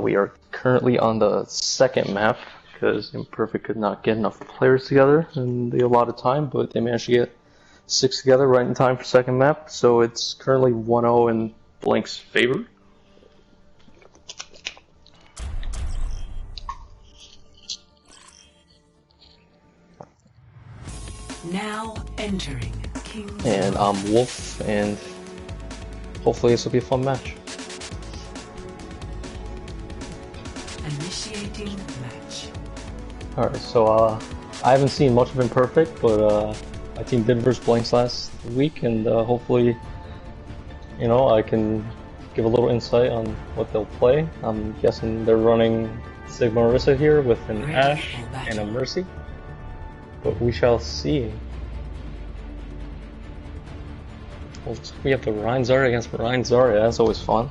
We are currently on the second map because Imperfect could not get enough players together in the allotted time, but they managed to get 6 together right in time for second map, so it's currently 1-0 in Blank's favor. Now entering King. And I'm Wolf, and hopefully this will be a fun match. Initiating match. Alright, so I haven't seen much of Imperfect, but my team did versus Blanks last week, and hopefully, you know, I can give a little insight on what they'll play. I'm guessing they're running Sigma Orisa here with an Ashe and a Mercy, but we shall see. Well, we have the Rein Zarya against Rein Zarya, that's always fun.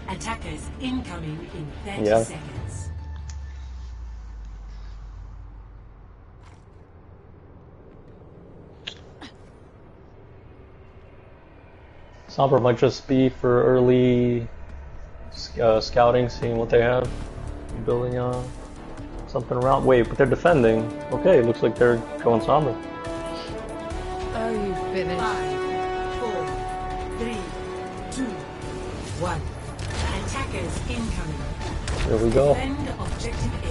Attackers incoming in 30 seconds. Sombra might just be for early scouting, seeing what they have, building something around. Wait, but they're defending. Okay, looks like they're going Sombra. Are you finished? 5, 4, 3, 2, 1. Attackers incoming. Here we go. Defend objective A.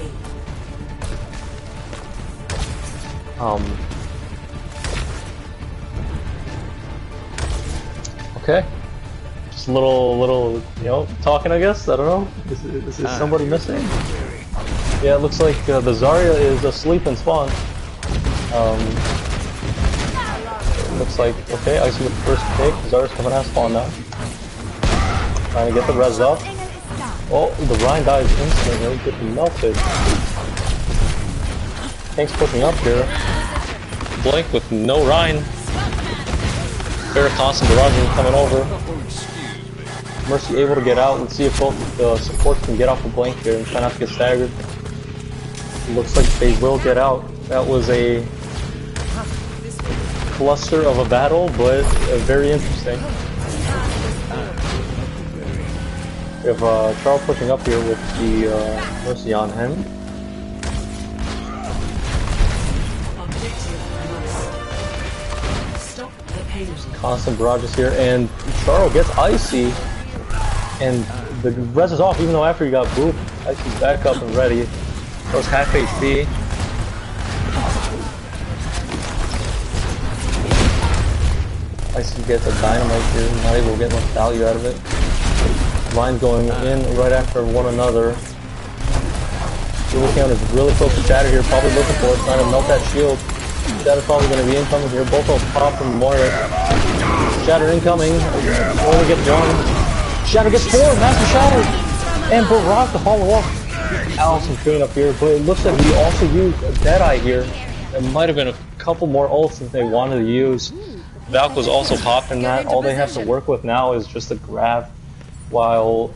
Okay. Just a little, you know, talking, I guess. I don't know. Is somebody missing? Yeah, it looks like the Zarya is asleep in spawn. Looks like, okay, Icy with the first pick. Zarya's coming out of spawn now. Trying to get the res up. Oh, the Rein dies instantly, getting melted. Tank's pushing up here. Blank with no Rein. Very constant barrage coming over. Mercy able to get out. Let's see if both the supports can get off the Blank here and try not to get staggered. Looks like they will get out. That was a cluster of a battle, but very interesting. We have Charles pushing up here with the Mercy on him. Constant barrages here, and Charles gets Icy, and the res is off even though after he got booped. Icy's back up and ready. Goes half HP. Icy gets a dynamite here, not able to get much value out of it. Line going in right after one another. Count is really close to Shatter here, probably looking for it, trying to melt that shield. Shatter's probably going to be incoming here. Both will pop from Moira. Shatter incoming. Only gets one. Shatter gets 4. Master Shatter. And Barrage to follow up. Allison clean up here, but it looks like we also used a Deadeye here. There might have been a couple more ults that they wanted to use. Valk was also popping that. All they have to work with now is just a grab. While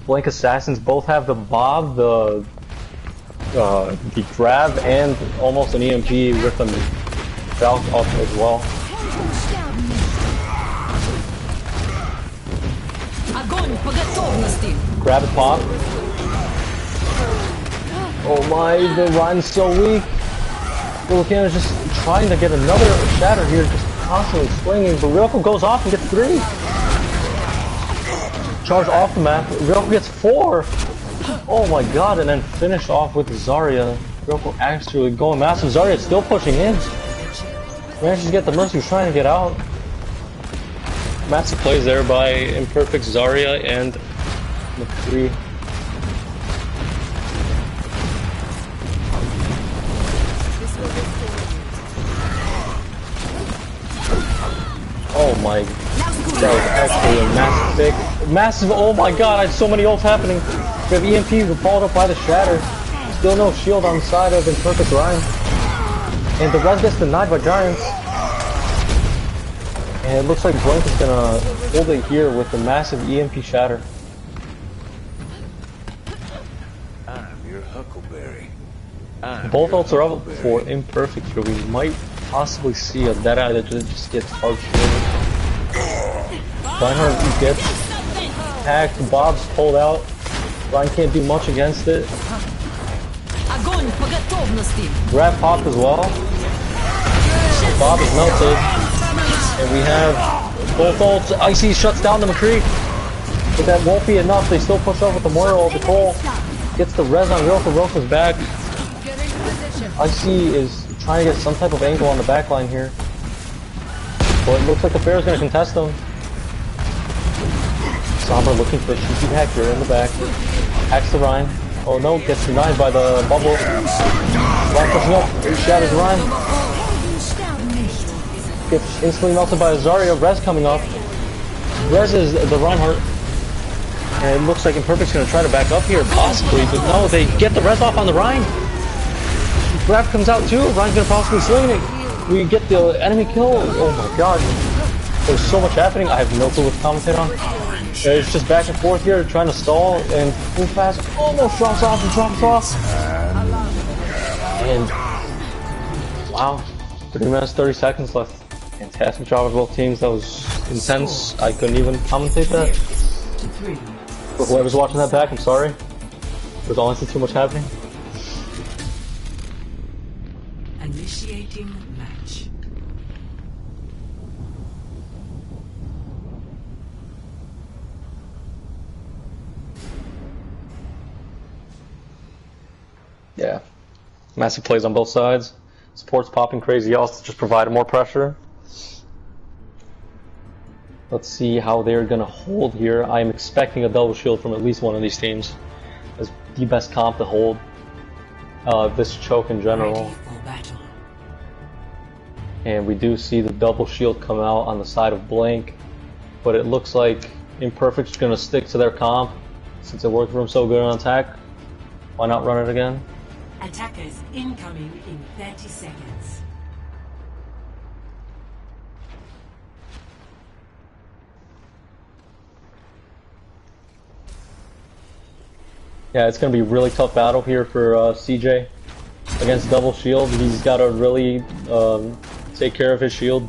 Blank Assassins both have the Bob, the grab, and almost an EMP with them Valk up as well. Grab it, pop. Oh my, the Rein's so weak. Volcano is just trying to get another Shatter here, just constantly swinging, but Ryoko goes off and gets 3. Charge off the map, Ryoko gets 4! Oh my god, and then finish off with Zarya. Ryoko actually going massive. Zarya is still pushing in. Manages to get the Mercy, who's trying to get out. Massive plays there by Imperfect, Zarya, and McCree. Oh my, that was actually a massive pick. Massive, oh my god, I had so many ults happening. We have EMP followed up by the Shatter. Still no shield on the side of Imperfect Rein. And the res gets denied by Giants. And it looks like Blank is gonna hold it here with the massive EMP Shatter. I'm your Huckleberry. Both ults are up for Imperfect here. We might possibly see a Deadeye that just gets hard shielded. Reinhardt gets hacked, Bob's pulled out. Ryan can't do much against it. Grab popped as well. Bob is melted. And we have both ults. Icy shuts down the McCree. But that won't be enough. They still push up with the Moira. The Cole gets the res on Roka. Roka's back. Icy is trying to get some type of angle on the backline here. But it looks like the Bear is going to contest him. Sombra looking for a cheeky hack here in the back. Hacks the Ryan. Oh no, gets denied by the bubble. Ryan pushing up. Shatters Ryan. Gets instantly melted by Zarya. Res coming up. Res is the Reinhardt. And it looks like Imperfect's going to try to back up here, possibly. But no, they get the res off on the Ryan. Grab comes out too. Ryan's going to possibly swing it. We get the enemy kill. Oh my god. There's so much happening. I have no clue what to commentate on. It's just back and forth here, trying to stall and move fast. Almost drops off and drops off. And wow, 3 minutes, 30 seconds left. Fantastic job of both teams. That was intense. I couldn't even commentate that. For whoever's watching that back, I'm sorry. There's honestly too much happening. Initiating match. Yeah. Massive plays on both sides. Support's popping crazy else to just provide more pressure. Let's see how they're going to hold here. I'm expecting a double shield from at least one of these teams as the best comp to hold this choke in general. And we do see the double shield come out on the side of Blank, but it looks like Imperfect's going to stick to their comp since it worked for him so good on attack. Why not run it again? Attackers incoming in 30 seconds. Yeah, it's going to be a really tough battle here for CJ against double shield. He's got to really take care of his shield,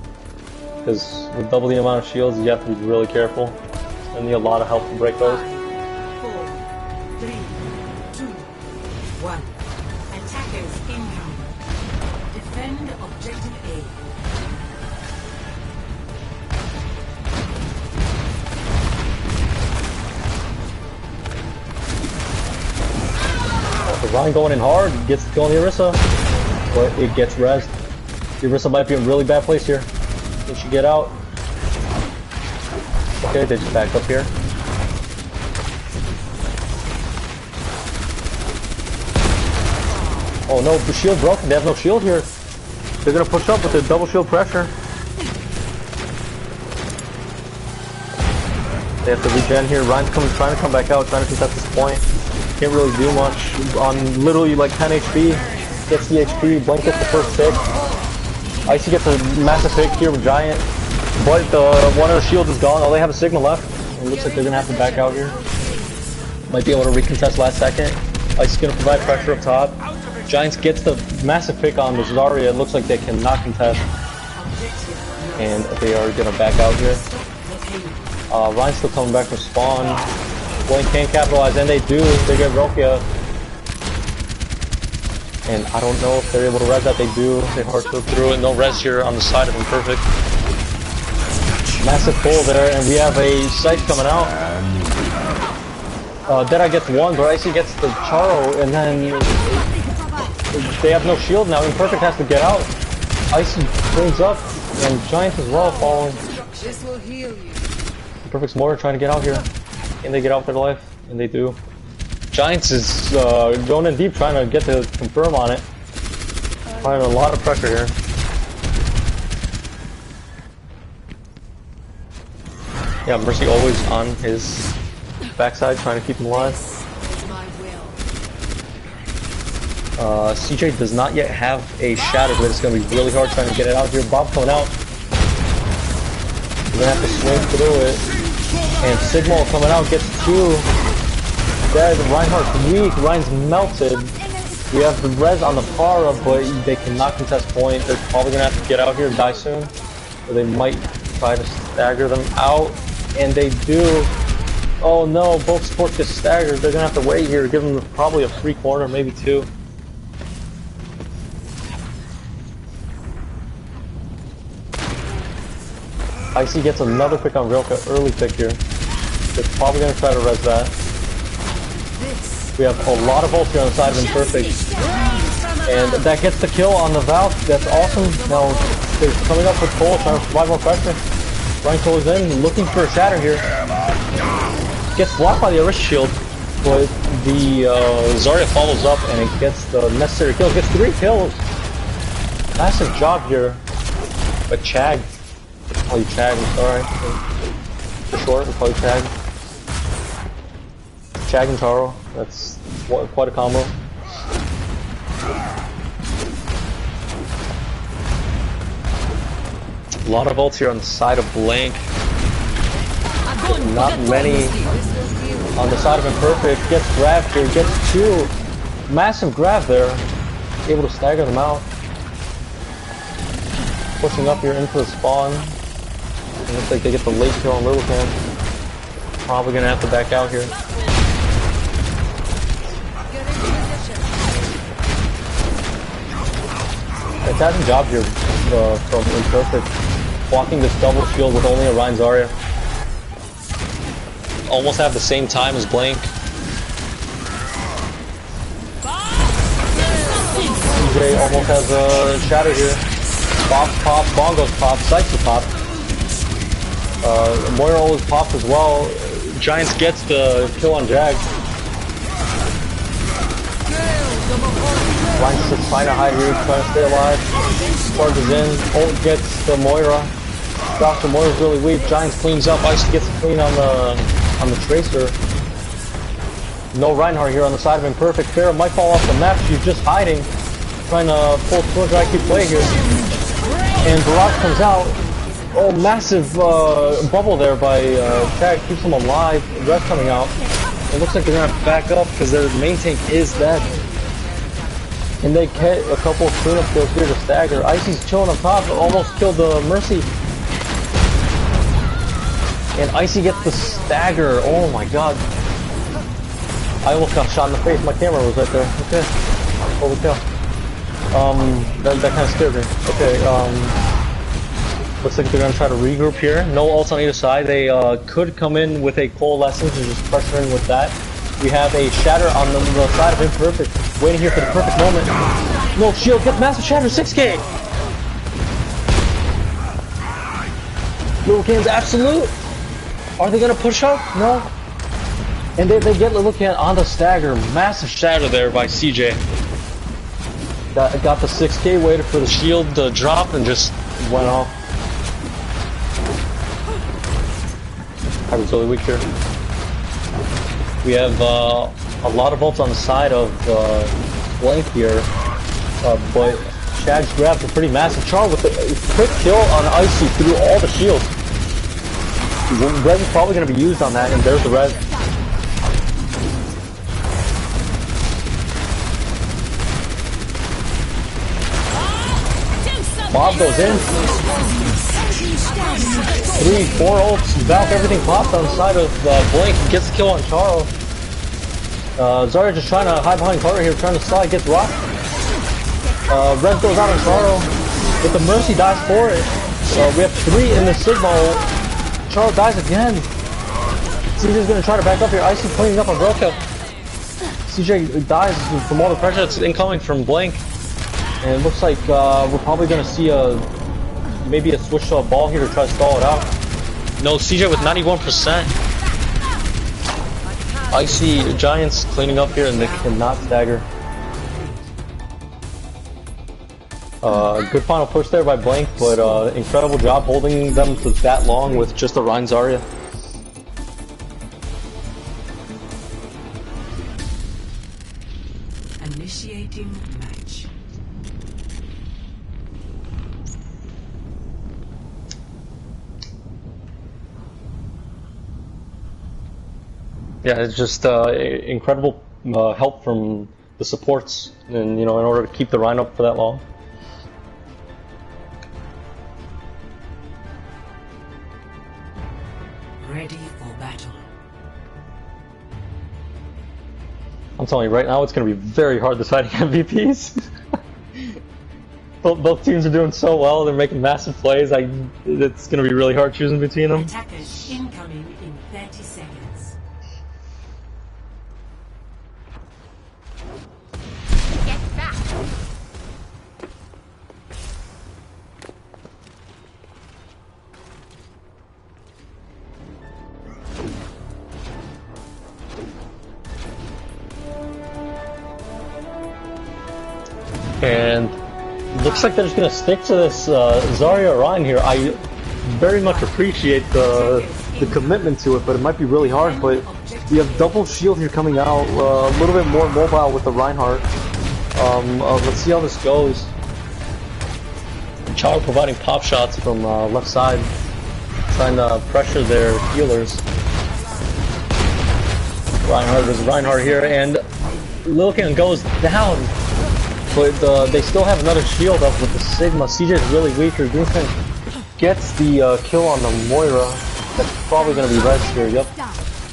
because with double the amount of shields, you have to be really careful and need a lot of help to break those. 5, 4, 3, 2, 1. Attackers incoming. Defend objective A. The Ryan going in hard, gets to kill on the Orisa, but it gets rezzed. The Orisa might be in a really bad place here. They should get out. Okay, they just back up here. Oh no, the shield broken. They have no shield here. They're gonna push up with the double shield pressure. They have to regen here. Ryan's trying to come back out, trying to contest this point. Can't really do much on literally like 10 HP. Gets the HP. Blank gets the first pick. Icy gets a massive pick here with Giant, but one of the shields is gone. All they have is Sigma left. It looks like they're gonna have to back out here. Might be able to recontest last second. Icy's gonna provide pressure up top. Giants gets the massive pick on the Zarya. It looks like they cannot contest, and they are gonna back out here. Ryan's still coming back from spawn. Blank can't capitalize, and they do. They get Rokia. And I don't know if they're able to res that. They do. They hard clip through it. No res here on the side of Imperfect. Massive pull there, and we have a sight coming out. Deadeye gets one, but Icy gets the Charo, and then they have no shield now. Imperfect has to get out. Icy brings up, and Giant as well falling. This will heal you. Imperfect's more trying to get out here. And they get out their life, and they do. Giants is going in deep, trying to get to confirm on it. Applying a lot of pressure here. Yeah, Mercy always on his backside, trying to keep him alive. CJ does not yet have a shatter, but it's going to be really hard trying to get it out here. Bob coming out. We're going to have to swing through it. And Sigma coming out, gets two. Dead. Reinhardt's weak. Ryan's melted. We have the res on the Pharah, but they cannot contest point. They're probably going to have to get out here and die soon. Or they might try to stagger them out. And they do. Oh no, both supports get staggered. They're gonna have to wait here, give them probably a free corner, maybe two. Icy gets another pick on Rilka, early pick here. They're probably gonna try to res that. We have a lot of ults here on the side of Imperfect. And that gets the kill on the Valk. That's awesome. Now they're coming up with Cole, trying to provide more pressure. Ryan Cole is in, looking for a shatter here. Gets blocked by the Arista shield, but the Zarya follows up and it gets the necessary kills. Gets 3 kills. Massive job here. But Chag. We'll call you Chag, I'm sorry. For short, we'll call you Chag. Chag and Taro. That's quite a combo. A lot of ults here on the side of Blank. Not many on the side of Imperfect. Gets grabbed here, gets 2. Massive grab there. Able to stagger them out. Pushing up here into the spawn. It looks like they get the late kill on Lilican. Probably gonna have to back out here. Fantastic job here from Imperfect. Blocking this double shield with only a Rein Zarya. Almost have the same time as Blank. CJ almost has a shatter here. Bops pop, bongos pop, Sykes pop. Moira is popped as well. Giants gets the kill on Jag. Ryan's just trying to hide here, trying to stay alive. Charges in, ult gets the Moira. Dr. Moira's really weak. Giants cleans up. Ice gets a clean on the Tracer. No Reinhardt here on the side of Imperfect. Farah might fall off the map. She's just hiding. Trying to pull 200 IQ play here. And Barrage comes out. Oh, massive bubble there by Chag. Keeps him alive. Rest coming out. It looks like they're going to have to back up because their main tank is dead. And they get a couple of cleanup kills here to stagger. Icy's chilling up top. Almost killed the Mercy. And Icy gets the stagger. Oh my god. I almost got shot in the face. My camera was right there. Okay. Holy cow. That kind of scared me. Okay, looks like they're gonna try to regroup here. No ults on either side. They could come in with a coalescence and just pressure in with that. We have a shatter on the side of Imperfect. Waiting here for the perfect moment. No shield. Get massive shatter. 6k. Lilican's absolute. Are they gonna push up? No. And they get Lilican on the stagger. Massive shatter there by CJ. Got the 6k, waited for the shield to drop and just went off. I was really weak here. We have a lot of ults on the side of Blank here, but Shag's grabbed a pretty massive char with a quick kill on Icy through all the shields. Res is probably going to be used on that, and there's the res. Bob goes in. 3, 4 ults. Valk, everything popped on the side of Blink. Gets the kill on Charo. Zarya just trying to hide behind Carter here, trying to slide, gets rocked. Res goes out on Charo. But the Mercy dies for it. We have 3 in the Sigma ult. Charo dies again. CJ's gonna try to back up here. Icy cleaning up on Broka. CJ dies from all the pressure that's incoming from Blink. And it looks like we're probably going to see maybe a switch to a ball here to try to stall it out. No, CJ with 91%. I see Giants cleaning up here and they cannot stagger. Good final push there by Blank, but incredible job holding them to that long with just a Rein Zarya. Initiating match. Yeah, it's just incredible help from the supports, and in order to keep the Rein up for that long. Ready. telling you right now, it's going to be very hard deciding MVPs. Both teams are doing so well. They're making massive plays. It's going to be really hard choosing between them. Attackers incoming in 30 seconds. Get back! And looks like they're just gonna stick to this Zarya Ryan here. I very much appreciate the commitment to it, but it might be really hard. But we have double shield here coming out, a little bit more mobile with the Reinhardt. Let's see how this goes. Char providing pop shots from left side, trying to pressure their healers. Reinhardt here, and Lilkin goes down. But they still have another shield up with the Sigma. CJ is really weak. Greenfin gets the kill on the Moira. That's probably going to be res here, yep.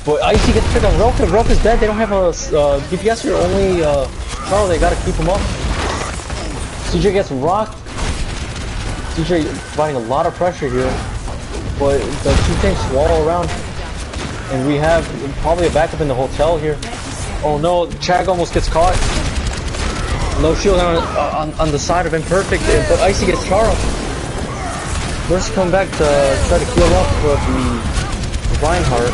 But Icy gets picked on Roka. Roka's dead. They don't have a DPS here, only Charlie. They got to keep him up. CJ gets rocked. CJ providing a lot of pressure here. But the two tanks swallow around. And we have probably a backup in the hotel here. Oh no, Chag almost gets caught. No shield on the side of Imperfect, but Icy gets Charles. Mercy come back to try to heal up for the Reinhardt.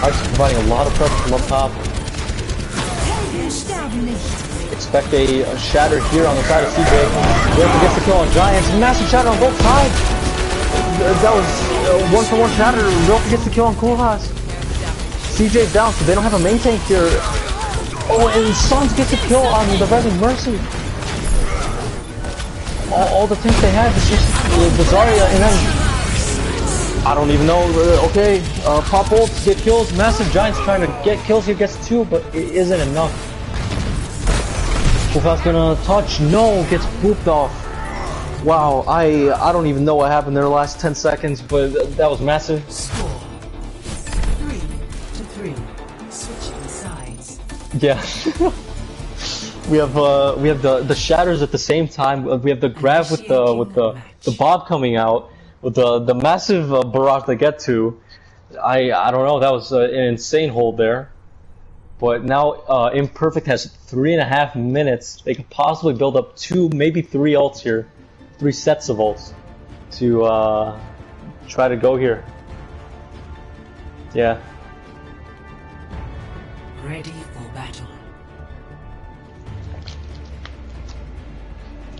Icy providing a lot of pressure from up top. Expect a shatter here on the side of CJ. Roka gets the kill on Giants. Massive shatter on both sides. That was one-for-one shatter. Roka gets the kill on Koolhaas. CJ's down, so they don't have a main tank here. Oh, and Suns gets a kill on the Resin Mercy. All the tanks they have is just the Zarya, and then I don't even know. Okay, pop ults, get kills. Massive Giants trying to get kills here, gets two, but it isn't enough. Koolhaas gonna touch, no, gets booped off. Wow, I don't even know what happened there the last 10 seconds, but that was massive. Score 3-3. Switching sides. Yeah. we have the shatters at the same time. We have the grab with the Bob coming out with the massive Barak they get to. I don't know, that was an insane hold there. But now Imperfect has 3.5 minutes. They could possibly build up 2, maybe 3 ults here. 3 sets of ults to try to go here. Yeah. Ready for battle.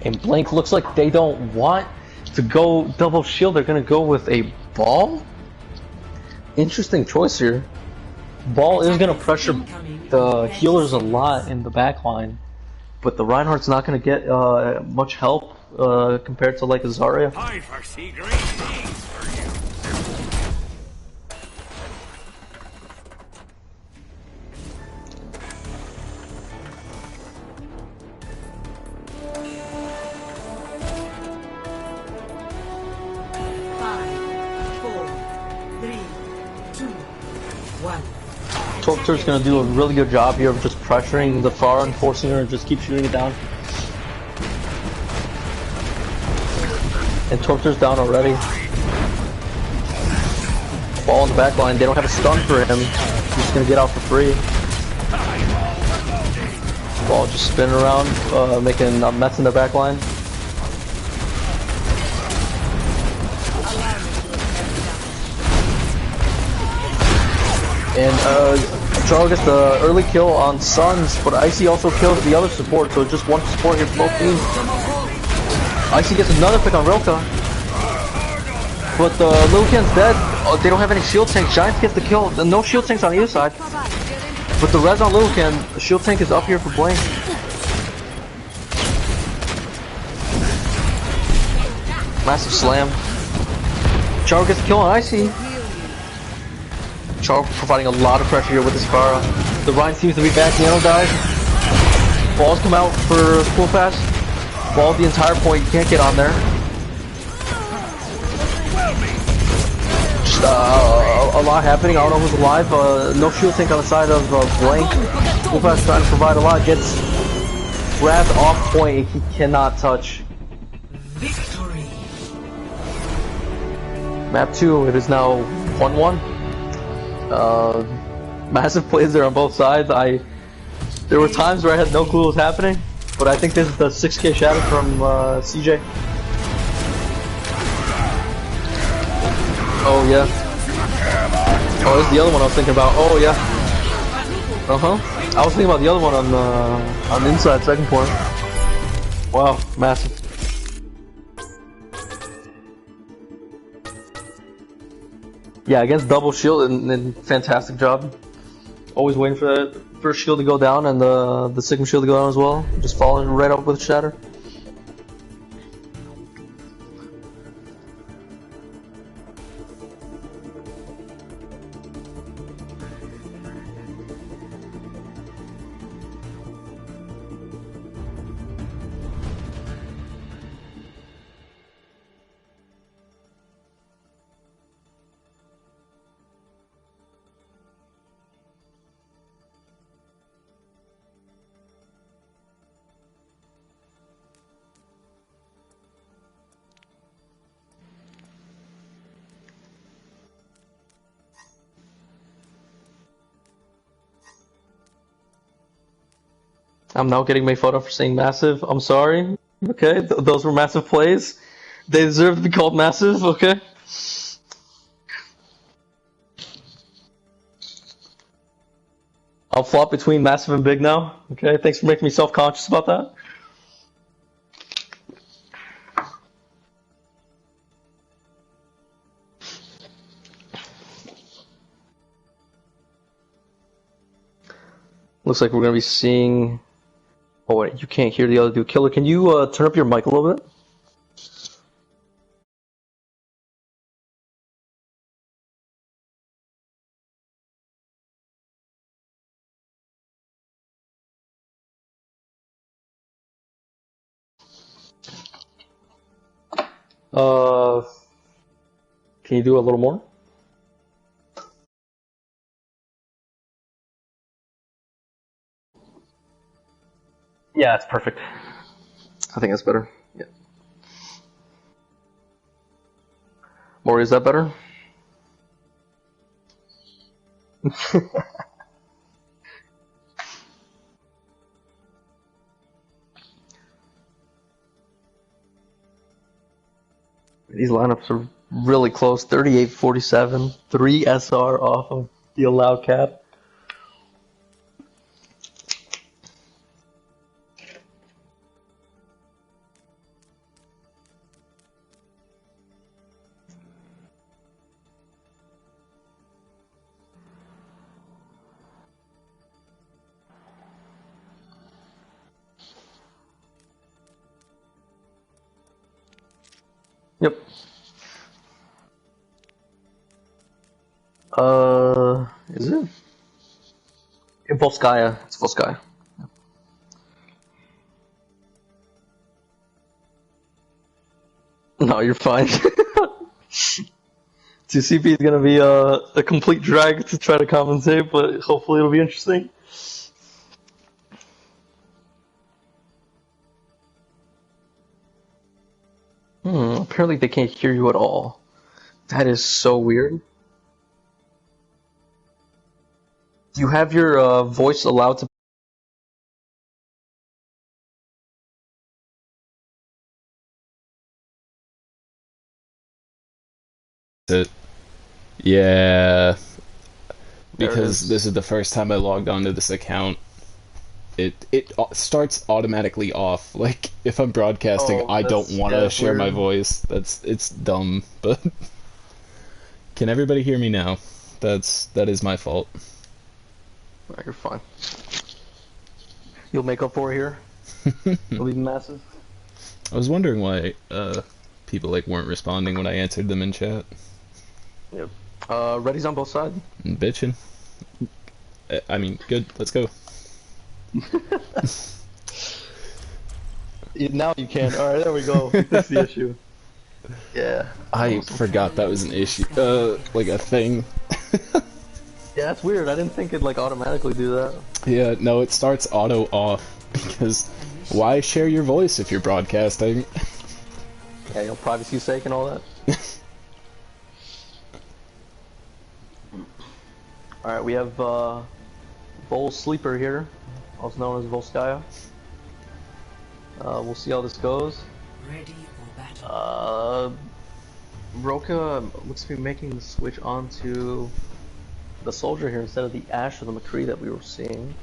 And Blank looks like they don't want to go double shield. They're gonna go with a ball. Interesting choice here. Ball is gonna pressure the healers a lot in the backline, but the Reinhardt's not gonna get much help compared to like a Zarya. I foresee great things for you. Torptor's gonna do a really good job here of just pressuring the Pharah and forcing her to just keep shooting it down. And Torptor's down already. Ball in the back line, they don't have a stun for him. He's just gonna get out for free. Ball just spinning around, making a mess in the back line. And Charles gets the early kill on Suns, but Icy also kills the other support, so just one support here for both teams. Icy gets another pick on Rilka, but Lil Ken's dead. They don't have any shield tanks. Giants gets the kill. No shield tanks on either side, but the res on Lil Ken, the shield tank is up here for Blank. Massive slam. Charles gets the kill on Icy. Char providing a lot of pressure here with his Pharah. The Ryan seems to be back. Nano dies. Balls come out for full fast. Ball the entire point. You can't get on there. A lot happening. I don't know who's alive. No shield tank on the side of Blank. Upa's trying to provide a lot. Gets grabbed off point. He cannot touch. Victory. Map 2, it is now 1-1. Massive plays there on both sides. There were times where I had no clue what was happening, but I think this is the 6k shadow from CJ. Oh yeah. Oh, this is the other one I was thinking about. Oh yeah. I was thinking about the other one on the inside second point. Wow, massive. Yeah, against double shield, and fantastic job. Always waiting for that first shield to go down and the second shield to go down as well. Just following right up with Shatter. I'm now getting made fun of for saying massive. I'm sorry. Okay, those were massive plays. They deserve to be called massive. Okay. I'll flop between massive and big now. Okay, thanks for making me self-conscious about that. Looks like we're gonna be seeing. Oh wait, you can't hear the other dude. Killer, can you turn up your mic a little bit? Can you do a little more? Yeah, it's perfect. I think that's better. Yeah. Maury, is that better? These lineups are really close. 38-47, 3 SR off of the allowed cap. Yep. Is it? Volskaya. It's Volskaya. No, you're fine. TCP is gonna be a complete drag to try to compensate, but hopefully it'll be interesting. Apparently they can't hear you at all. That is so weird. Do you have your voice allowed to? It. Yeah, There it because is. this is the first time I logged onto this account. It starts automatically off. Like if I'm broadcasting, Oh, I don't want to that's share my weird. voice. It's dumb, but can everybody hear me now? That is my fault. Alright, you're fine. You'll make up for it here. It'll be massive. I was wondering why people like weren't responding when I answered them in chat. Yep. Ready's on both sides. Bitchin'. I mean, good. Let's go. Now you can. Alright, there we go. That's the issue. Yeah. I forgot that was an issue. Like a thing. Yeah, that's weird. I didn't think it'd like automatically do that. Yeah, no, it starts auto off because why share your voice if you're broadcasting? Yeah, you know, privacy's sake and all that. Alright, we have Vol Sleeper here, also known as Volskaya. We'll see how this goes. Ready for battle. Roka looks to be making the switch onto the soldier here instead of the Ash or the McCree that we were seeing.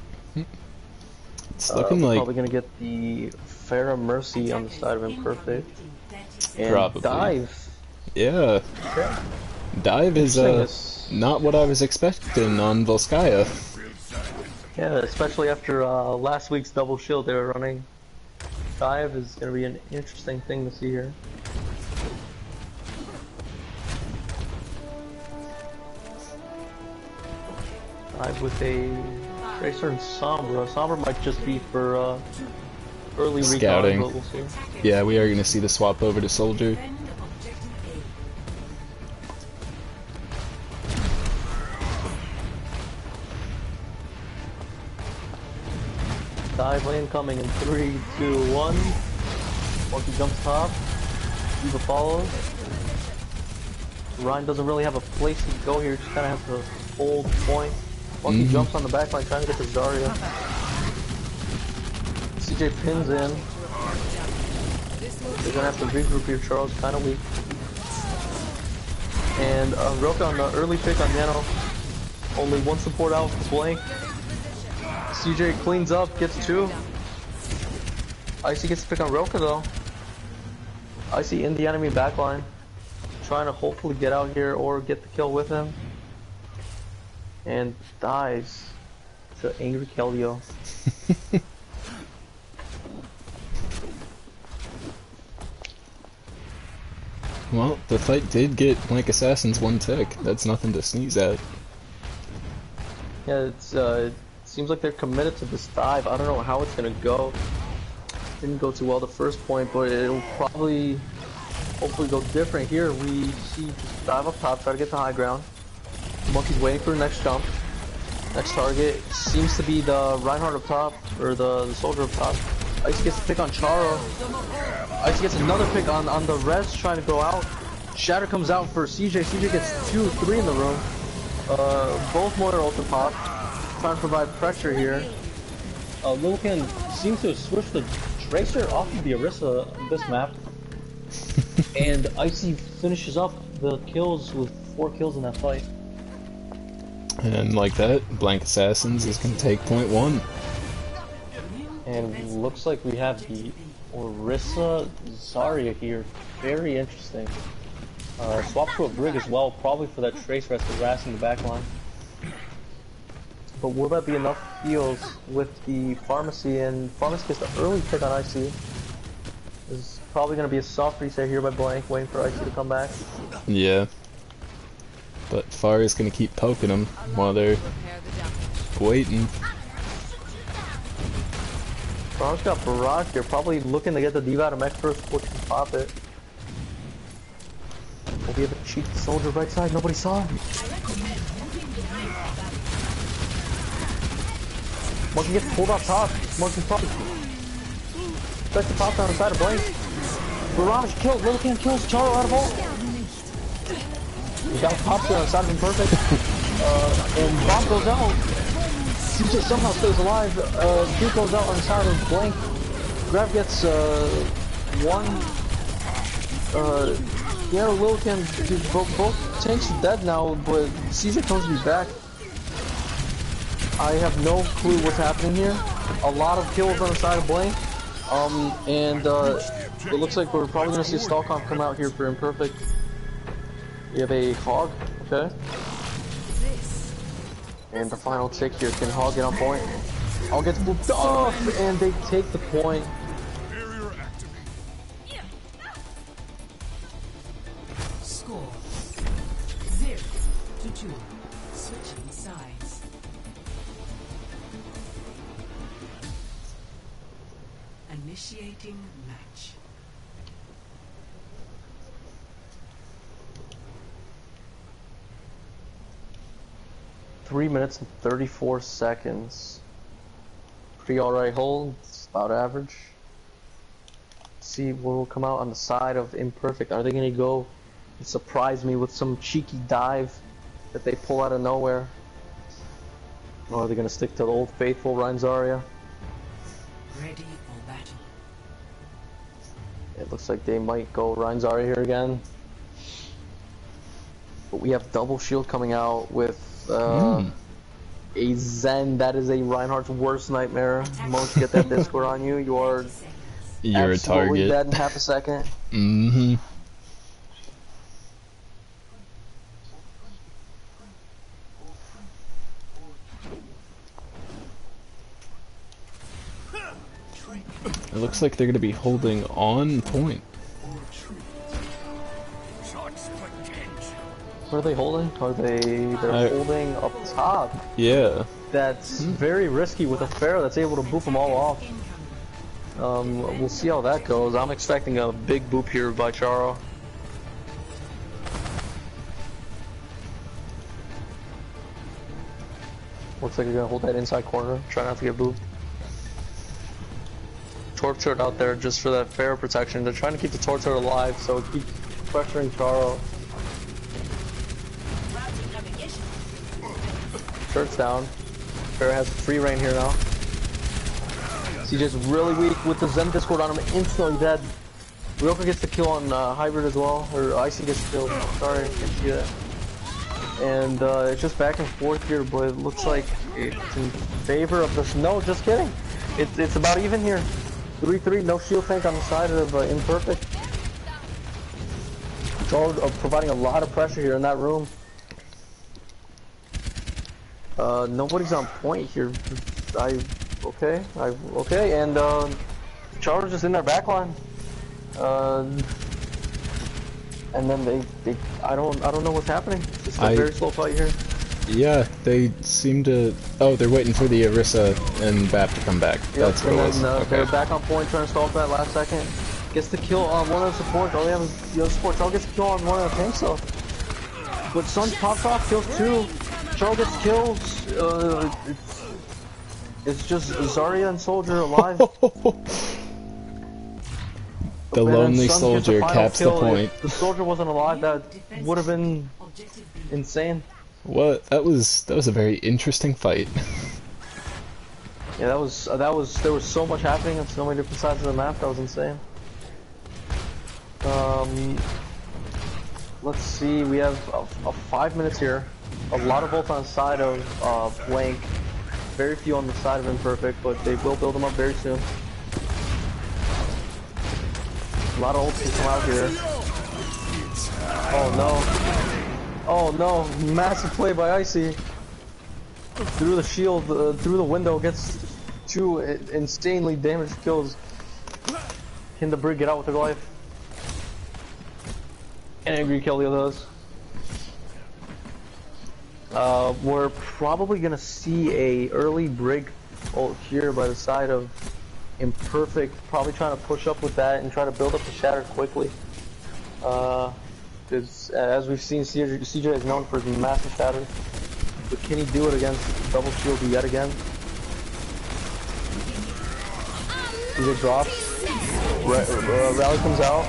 It's looking we're like probably gonna get the Farah Mercy on the side of Imperfect. And Probably. Dive. yeah, Okay. dive is not what I was expecting on Volskaya. Yeah, especially after last week's double shield they were running. Dive is gonna be an interesting thing to see here. Dive with a Tracer and Sombra. Sombra might just be for early Scouting. recon, but we'll see. Yeah, we are gonna see the swap over to soldier. Dive lane coming in 3, 2, 1. Monkey jumps top. Eva follows. Ryan doesn't really have a place to go here, just kinda has to hold point. Monkey jumps on the back line trying to get to Zarya. CJ pins in. They're gonna have to regroup here, Charles, kinda weak. And Roka on the early pick on Nano. Only one support out for Blank. CJ cleans up, gets 2. Icy gets to pick on Roka though. Icy in the enemy backline. Trying to hopefully get out here or get the kill with him. And dies to Angry Keldeo. Well, the fight did get Blank Assassins 1 tick. That's nothing to sneeze at. Yeah, it seems like they're committed to this dive. I don't know how it's gonna go. Didn't go too well the first point, but it'll probably, hopefully go different here. We see just dive up top, try to get the high ground. Monkey's waiting for the next jump. Next target seems to be the Reinhardt up top, or the soldier up top. Ice gets a pick on Charo. Ice gets another pick on the Res trying to go out. Shatter comes out for CJ. CJ gets 2, 3 in the room. Both Moira ult to pop. Trying to provide pressure here. Lilkin seems to have switched the Tracer off of the Orisa this map. And Icy finishes up the kills with 4 kills in that fight. And like that, Blank Assassins is gonna take point 1. And looks like we have the Orisa Zarya here. Very interesting. Swap to a Brig as well, probably for that Trace rest harassing the backline. But will that be enough heals with the Pharmacy? And Pharmacy gets the early pick on IC. This is probably going to be a soft reset here by Blank, waiting for IC to come back. Yeah. But Faria's gonna keep poking them while they're waiting. Barrage got Barrage here, probably looking to get the D.Va to mech first before she can pop it. We'll be able to cheat the soldier right side, nobody saw him. Monkey gets pulled off top. Monkey's probably expects to pop down the side of Blank. Barrage kills, Lillican kills Charo out of ult. He got popped there on the side of Imperfect. And Bomb goes out. CJ somehow stays alive. Duke goes out on the side of Blank. Grav gets one. Yeah, Lillican, both tanks are dead now, but CJ comes to be back. I have no clue what's happening here. A lot of kills on the side of Blank. And it looks like we're probably going to see a stall comp come out here for Imperfect. We have a Hog, okay. And the final tick here, can Hog get on point? Hog gets booped off, and they take the point. Score 0-2. Switching sides. Initiating match. 3 minutes and 34 seconds. Pretty alright hold, it's about average. Let's see what will come out on the side of Imperfect. Are they gonna go and surprise me with some cheeky dive that they pull out of nowhere? Or are they gonna stick to the old faithful Ryan Zarya? Ready for battle. It looks like they might go Ryan Zarya here again. But we have double shield coming out with a Zen. That is a Reinhardt's worst nightmare. Once you get that Discord on you, you are You're a absolutely target. dead in half a second. Mm-hmm. It looks like they're going to be holding on point. What are they holding? They're holding up top. Yeah. That's very risky with a Pharaoh that's able to boop them all off. We'll see how that goes. I'm expecting a big boop here by Charo. Looks like you're gonna hold that inside corner. Try not to get booped. Torp turret out there just for that Pharaoh protection. They're trying to keep the Torp turret alive, so keep pressuring Charo. Turret's down. Pharaoh has free reign here now. CJ's really weak with the Zen Discord on him, instantly dead. Ryoka gets the kill on Hybrid as well, or Icy gets killed. Sorry, I can't see that. And it's just back and forth here, but it looks like it's in favor of this. No, just kidding. It's about even here. 3-3, no shield tank on the side of Imperfect. Charo providing a lot of pressure here in that room. Nobody's on point here. Okay, and Charo's just in their backline. And then they I don't know what's happening. It's just a very slow fight here. Yeah, they seem to. Oh, they're waiting for the Orisa and BAP to come back. Yep, That's what it was. Okay. They're back on point, trying to stall for that last second. Gets the kill on one of the supports. All they have is the other support. Charo gets the kill on one of the tanks though. But Sun pops off, kills two. Charo gets killed. It's just Zarya and Soldier alive. The lonely soldier caps the point. If the soldier wasn't alive, that would have been insane. What? That was a very interesting fight. Yeah, there was so much happening on so many different sides of the map. That was insane. Let's see. We have 5 minutes here. A lot of ults on the side of Blank. Very few on the side of Imperfect, but they will build them up very soon. A lot of ults can come out here. Oh no. Oh no. Massive play by Icy. Through the shield, through the window, gets two insanely damaged kills. Can the Brig get out with her life? And Angry kill the others. We're probably gonna see a early Brig ult here by the side of Imperfect, probably trying to push up with that and try to build up the shatter quickly. Because as we've seen, CJ is known for his massive shatter. But can he do it against double shield yet again? CJ drops. Rally comes out.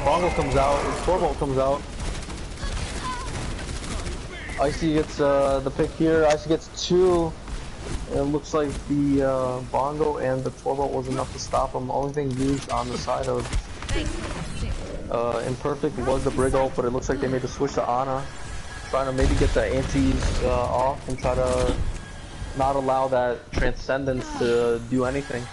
Bongo comes out. Torbolt comes out. Icy gets the pick here. Icy gets two. It looks like the Bongo and the Torbolt was enough to stop him. The only thing used on the side of Imperfect was the Brig ult, but it looks like they made the switch to Ana. Trying to maybe get the antis off and try to not allow that Transcendence to do anything.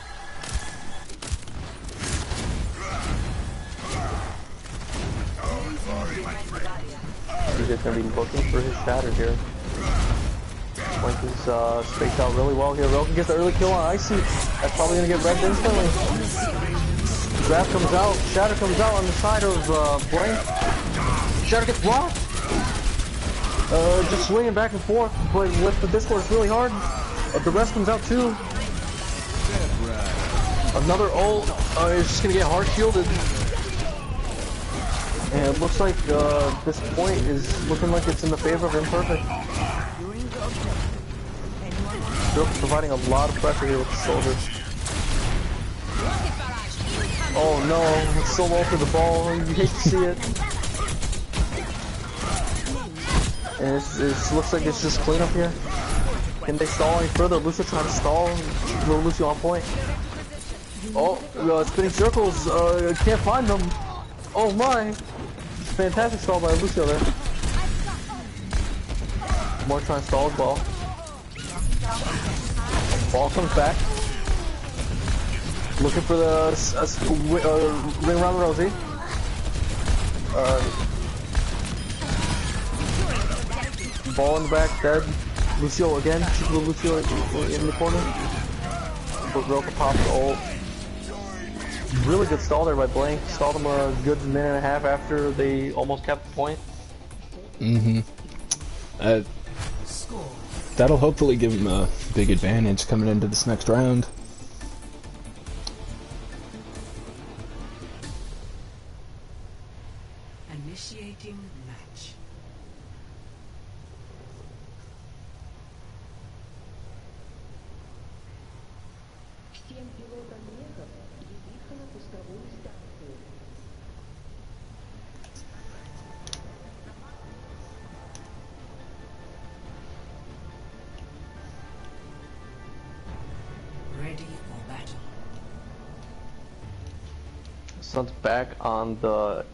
He's just going to be looking for his shatter here. Blink is spaced out really well here. Roken gets the early kill on Icy. That's probably going to get wrecked instantly. Grab comes out. Shatter comes out on the side of Blink. Shatter gets blocked. Just swinging back and forth, but with the Discord it's really hard. The rest comes out too. Another ult is just going to get hard shielded. And it looks like this point is looking like it's in the favor of Imperfect. providing a lot of pressure here with the soldier. Oh no, it's so low for the ball. You hate to see it. And it looks like it's just clean up here. Can they stall any further? Lucio trying to stall. Little Lucio on point. Oh, spinning circles. Can't find them. Oh my. Fantastic stall by Lucio there. More trying to stall as well. Ball comes back. Looking for the ring around Rosie. Ball in the back, dead. Lucio again. Shoot the Lucio in the corner. But Roka pops the ult. Really good stall there by Blank. Stalled him a good minute and a half after they almost kept the point. Mm-hmm. That'll hopefully give him a big advantage coming into this next round. Initiating match. Ready for battle. Sun's back on the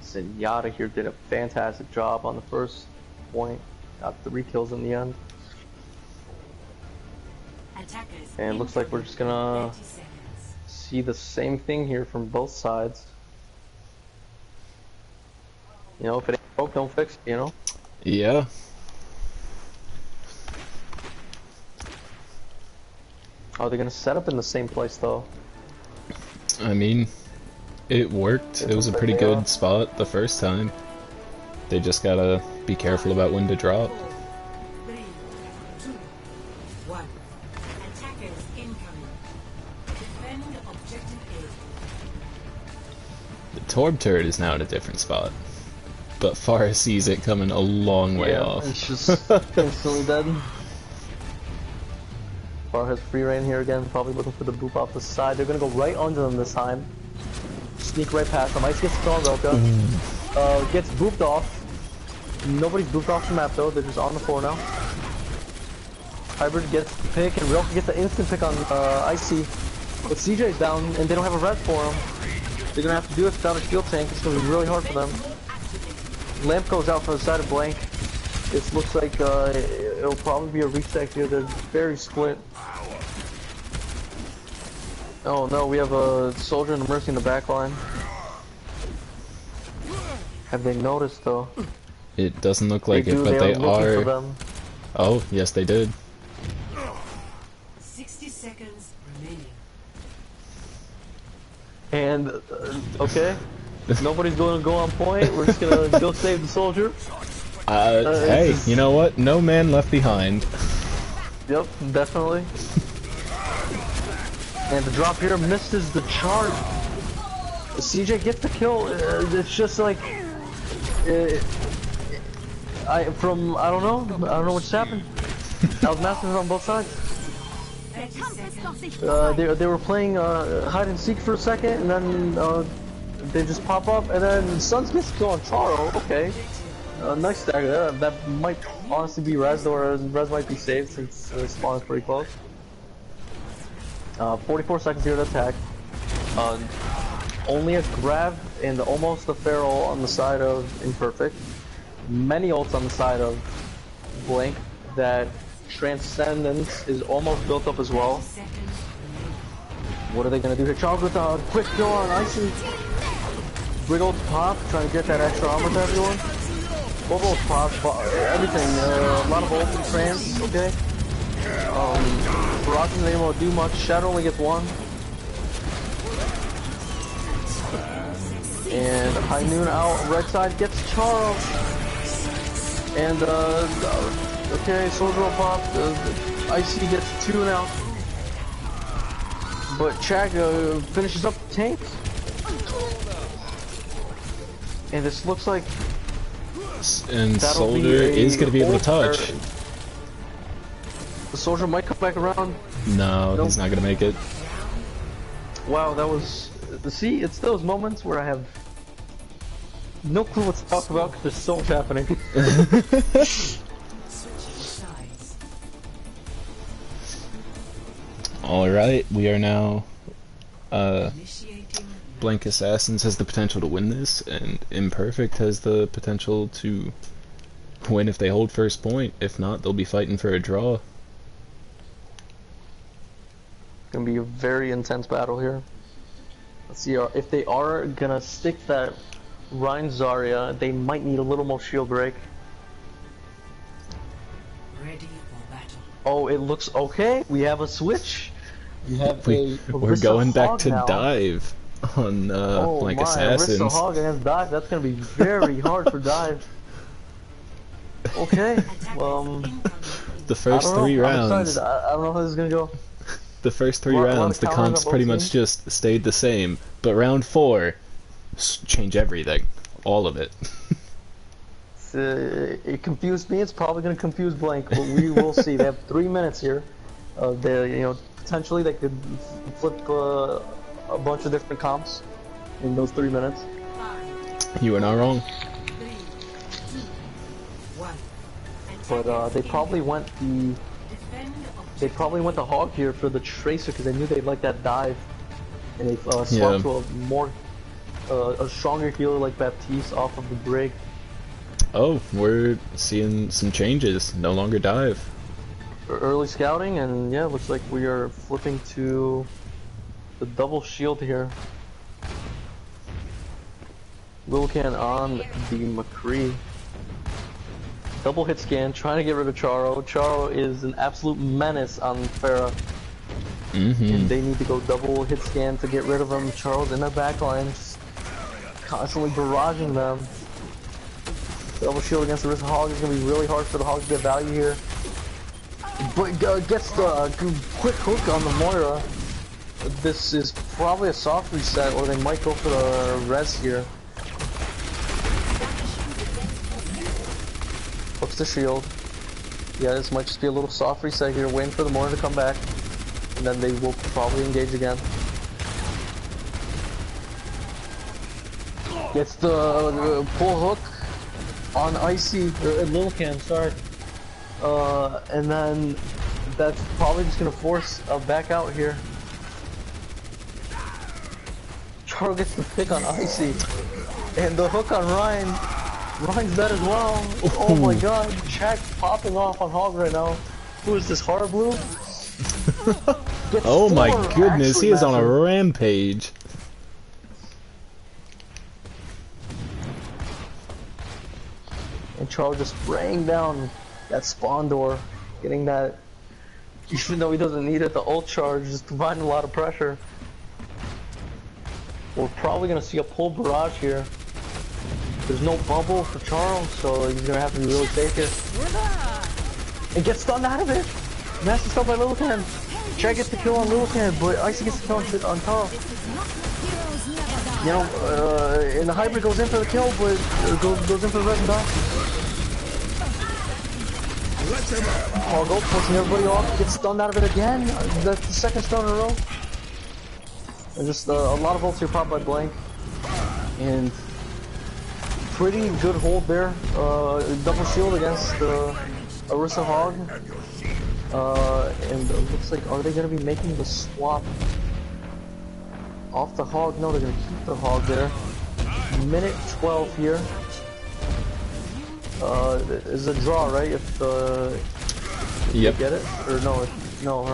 Zenyatta here. Did a fantastic job on the first point. Got 3 kills in the end. Attackers And looks like we're just gonna see the same thing here from both sides. You know, if it ain't broke, don't fix it, you know? Yeah. Are they gonna set up in the same place though? I mean, it worked. It was a pretty good spot the first time. They just gotta be careful about when to drop. 3, 2, 1. Attackers incoming. Defend objective A. The Torb turret is now at a different spot, but Farah sees it coming a long way off. It's just instantly dead. Bar has free reign here again, probably looking for the boop off the side. They're gonna go right under them this time. Sneak right past them. Ice gets the on Roka. Gets booped off. Nobody's booped off the map though, they're just on the floor now. Hybrid gets the pick, and Roka gets the instant pick on Icy. But CJ's down, and they don't have a res for him. They're gonna have to do it without a shield tank. It's gonna be really hard for them. Lamp goes out from the side of Blank. This looks like it'll probably be a reset here. They're very split. Oh no, we have a soldier and a Mercy in the back line. Have they noticed though? It doesn't look like it, but they looking for are. them. Oh, yes, they did. 60 seconds remaining. And okay, nobody's going to go on point. We're just gonna go save the soldier. Hey, you know what? No man left behind. Yep, definitely. And the drop here misses the charge. CJ gets the kill. It's just like I don't know what just happened. That was massive on both sides. They were playing hide and seek for a second, and then they just pop up, and then Suns gets to go on Charo. Okay, nice stagger there. That might honestly be res, or res might be saved since the spawn is pretty close. 44 seconds here to attack. Only a grab and almost a feral on the side of Imperfect. Many ults on the side of Blink. That Transcendence is almost built up as well. What are they going to do here? Charles with a quick kill on Icy. Wiggle pop, trying to get that extra armor to everyone. Both ults pop, everything. A lot of ults and trans, okay. Barrage isn't able to do much. Shadow only gets 1. And High Noon out, right side gets Charo. And okay, Soldier will pop. Icy gets 2 now. But Chag finishes up the tank. And this looks like and Soldier is going to be able to touch. The soldier might come back around. No, Nope. he's not gonna make it. Wow, that was... See, it's those moments where I have no clue what to talk about because there's so much happening. Sides. Alright, we are now... Initiating. Blank Assassins has the potential to win this, and Imperfect has the potential to win if they hold first point. If not, they'll be fighting for a draw. Gonna be a very intense battle here. Let's see if they are gonna stick that Rein Zarya, they might need a little more shield break. Ready for battle. Oh, it looks okay. We have a switch. We have We're Orisa going back Hog to now. dive on Oh Blank my, Orisa Assassins. Hog against dive. That's gonna be very hard for dive. Okay. The first I don't know. 3 I'm rounds. excited. I don't know how this is gonna go. The first 3 Lot of rounds, the counters on comps both pretty much teams. just stayed the same. But round 4, change everything. All of it. It confused me. It's probably going to confuse Blank, but we will see. They have 3 minutes here. Potentially they could flip a bunch of different comps in those 3 minutes. 5, You are not wrong. 3, 2, 1. But they probably went the hog here for the Tracer because they knew they'd like that dive, and they swapped to a more a stronger healer like Baptiste off of the Brig. Oh, we're seeing some changes. No longer dive. Early scouting, and yeah, looks like we are flipping to the double shield here. Lilcan on the McCree. Double hit scan, trying to get rid of Charo. Charo is an absolute menace on Pharah. And they need to go double hit scan to get rid of him. Charo's in their backline, just constantly barraging them. Double shield against the Orisa Hog is going to be really hard for the Hog to get value here. But gets the quick hook on the Moira. This is probably a soft reset, or they might go for the res here. Hooks the shield. Yeah, this might just be a little soft reset here, waiting for the Moira to come back. And then they will probably engage again. Gets the pull hook on Icy, or Lilcan, sorry. And then that's probably just gonna force a back out here. Charo gets the pick on Icy. And the hook on Ryan. Ryan's dead as well. Oh my god, Jack popping off on Hog right now. Who is this, Horror Blue? Oh my goodness, actually he is on a massive. rampage. And Charo just spraying down that spawn door, getting that, even though he doesn't need it, the ult charge, just providing a lot of pressure. We're probably going to see a pull barrage here. There's no bubble for Charo, so he's going to have to be really safe here. And gets stunned out of it! Master stun by Lilcan. Chad gets the kill on Lilcan, but Icy gets the kill on Charo. You know, and the hybrid goes in for the kill, but goes in for the res and die. Hog ult, pushing everybody off, gets stunned out of it again. That's the second stun in a row. And just a lot of ults here popped by Blank. And pretty good hold there. Double shield against Orisa Hog. And it looks like, are they going to be making the swap off the Hog? No, they're going to keep the Hog there. Minute 12 here. Is a draw, right? If Yep. get it? Or no,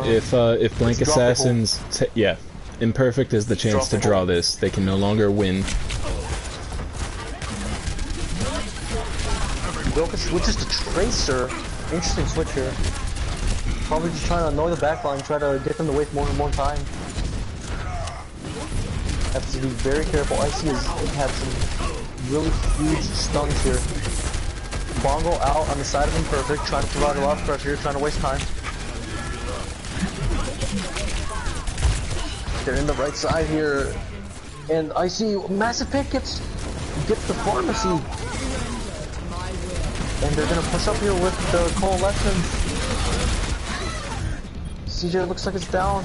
If Blank Let's drop the Assassins, yeah, Imperfect is the chance to drop the draw hold. this. They can no longer win. Broken switches to Tracer. Interesting switch here. Probably just trying to annoy the backline, try to get them to waste more and more time. Have to be very careful. Icy has had some really huge stuns here. Bongo out on the side of Imperfect, trying to provide a lot of pressure here, trying to waste time. They're in the right side here. And Icy, massive pick, gets the pharmacy. And they're gonna push up here with the Coalescence. CJ looks like it's down.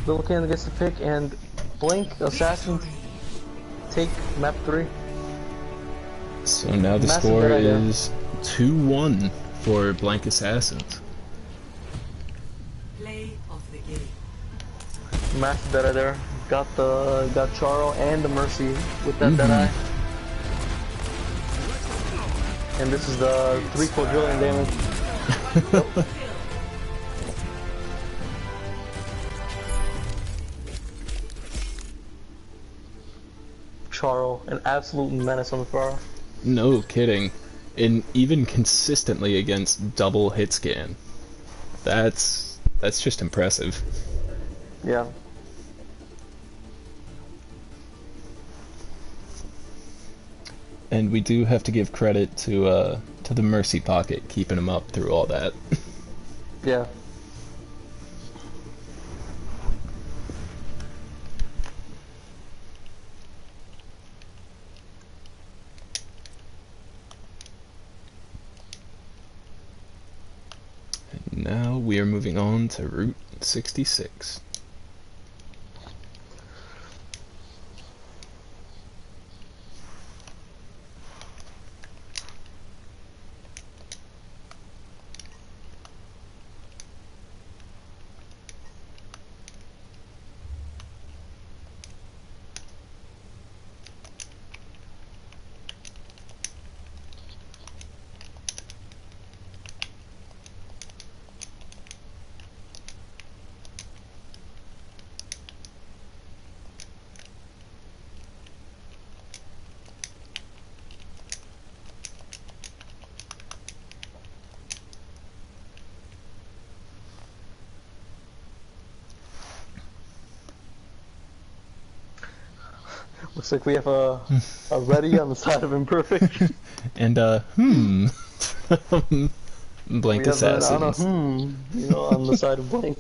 Little Can gets the pick, and Blink, Assassin, take map 3. So now the Massive score dead eye there. is 2-1 for Blank Assassins. Play of the game. Massive Deadeye there. Got Charo and the Mercy with that Deadeye. And this is the 3 quadrillion damage. Charo, an absolute menace on the far. No kidding. And even consistently against double hit scan. That's just impressive. Yeah. And we do have to give credit to the Mercy Pocket keeping him up through all that. Yeah. Now we are moving on to Route 66. Looks like we have a ready on the side of Imperfect. And Blank We have Assassins. on the side of Blank.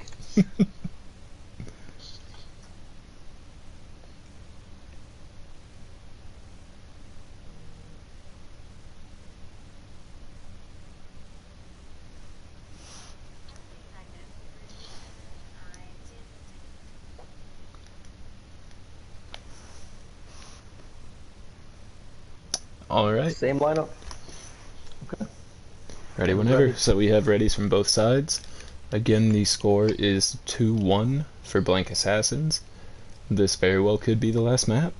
Alright, Same lineup. ready whenever. Ready. So we have readies from both sides. Again, the score is 2-1 for Blank Assassins. This very well could be the last map.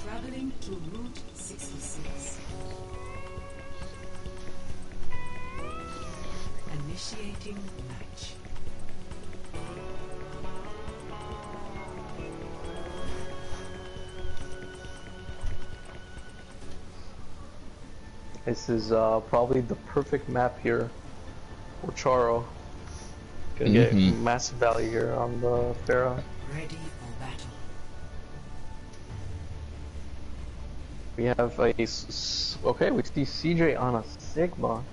Traveling to Route 66. Initiating match. This is probably the perfect map here for Charo. Gonna get massive value here on the Pharah. Ready for battle. We have a okay. We see CJ on a Sigma.